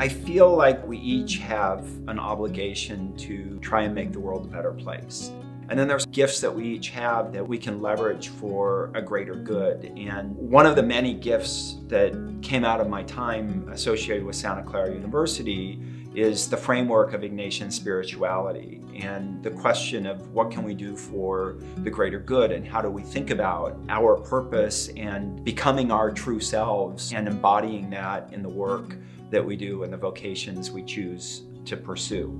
I feel like we each have an obligation to try and make the world a better place. And then there's gifts that we each have that we can leverage for a greater good. And one of the many gifts that came out of my time associated with Santa Clara University is the framework of Ignatian spirituality and the question of what can we do for the greater good and how do we think about our purpose and becoming our true selves and embodying that in the work that we do and the vocations we choose to pursue.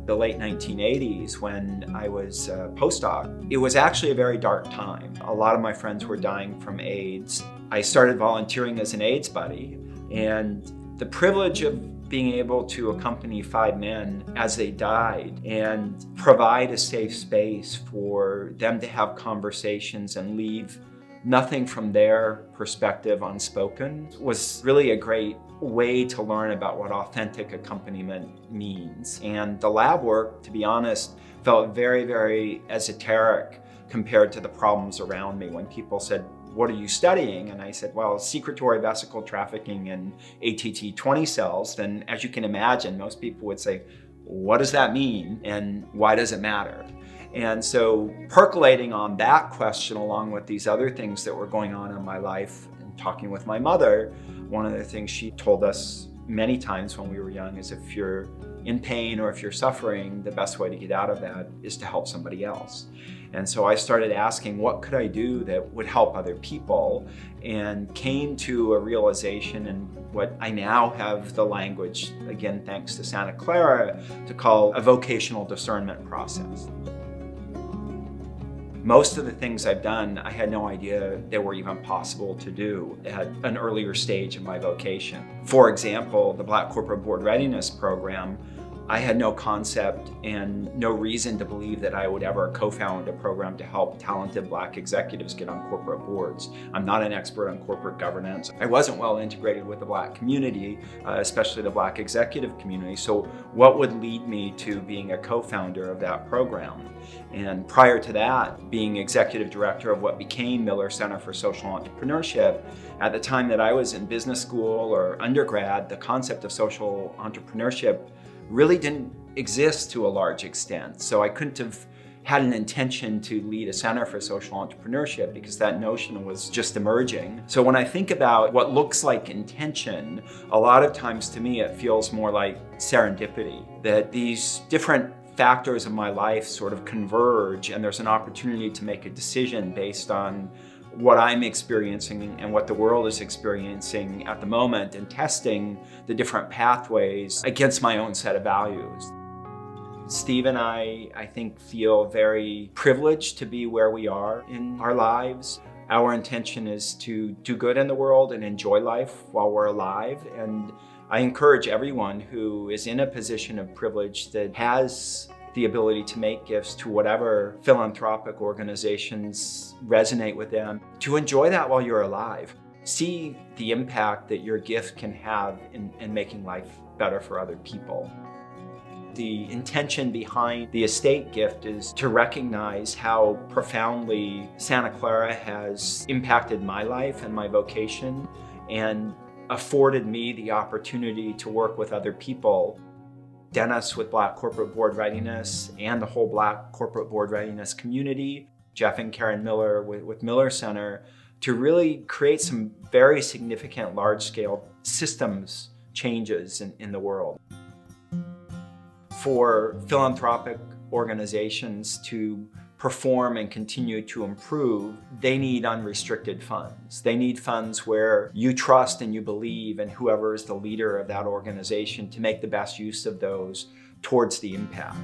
The late 1980s, when I was a postdoc, it was actually a very dark time. A lot of my friends were dying from AIDS. I started volunteering as an AIDS buddy, and the privilege of being able to accompany 5 men as they died and provide a safe space for them to have conversations and leave nothing from their perspective unspoken was really a great way to learn about what authentic accompaniment means. And the lab work, to be honest, felt very, very esoteric compared to the problems around me. When people said, "What are you studying?" And I said, well, secretory vesicle trafficking and ATT20 cells, then as you can imagine, most people would say, what does that mean and why does it matter? And so percolating on that question along with these other things that were going on in my life and talking with my mother, one of the things she told us many times when we were young is if you're in pain or if you're suffering, the best way to get out of that is to help somebody else. And so I started asking, what could I do that would help other people? And came to a realization, and what I now have the language, again, thanks to Santa Clara, to call a vocational discernment process. Most of the things I've done, I had no idea they were even possible to do at an earlier stage of my vocation. For example, the Black Corporate Board Readiness program, I had no concept and no reason to believe that I would ever co-found a program to help talented Black executives get on corporate boards. I'm not an expert on corporate governance. I wasn't well integrated with the Black community, especially the Black executive community. So what would lead me to being a co-founder of that program? And prior to that, being executive director of what became Miller Center for Social Entrepreneurship, at the time that I was in business school or undergrad, the concept of social entrepreneurship really didn't exist to a large extent. So I couldn't have had an intention to lead a center for social entrepreneurship because that notion was just emerging. So when I think about what looks like intention, a lot of times to me it feels more like serendipity, that these different factors of my life sort of converge and there's an opportunity to make a decision based on what I'm experiencing and what the world is experiencing at the moment and testing the different pathways against my own set of values. Steve and I think, feel very privileged to be where we are in our lives. Our intention is to do good in the world and enjoy life while we're alive. And I encourage everyone who is in a position of privilege that has the ability to make gifts to whatever philanthropic organizations resonate with them, to enjoy that while you're alive. See the impact that your gift can have in making life better for other people. The intention behind the estate gift is to recognize how profoundly Santa Clara has impacted my life and my vocation and afforded me the opportunity to work with other people. Dennis with Black Corporate Board Readiness and the whole Black Corporate Board Readiness community, Jeff and Karen Miller with Miller Center, to really create some very significant large-scale systems changes in the world. For philanthropic organizations to perform and continue to improve, they need unrestricted funds. They need funds where you trust and you believe in whoever is the leader of that organization to make the best use of those towards the impact.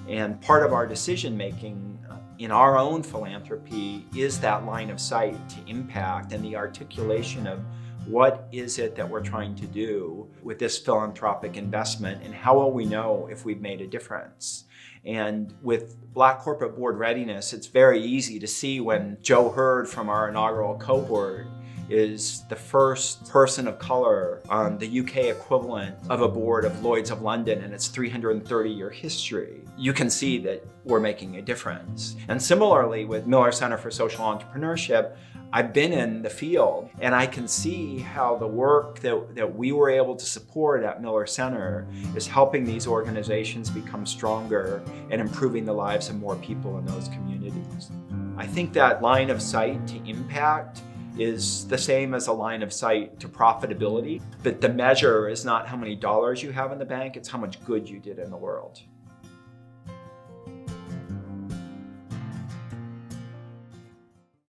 And part of our decision making in our own philanthropy is that line of sight to impact and the articulation of what is it that we're trying to do with this philanthropic investment and how will we know if we've made a difference? And with Black Corporate Board Readiness, it's very easy to see when Joe Hurd from our inaugural cohort is the first person of color on the UK equivalent of a board of Lloyd's of London in its 330-year history. You can see that we're making a difference. And similarly with Miller Center for Social Entrepreneurship, I've been in the field and I can see how the work that we were able to support at Miller Center is helping these organizations become stronger and improving the lives of more people in those communities. I think that line of sight to impact is the same as a line of sight to profitability, but the measure is not how many dollars you have in the bank, it's how much good you did in the world.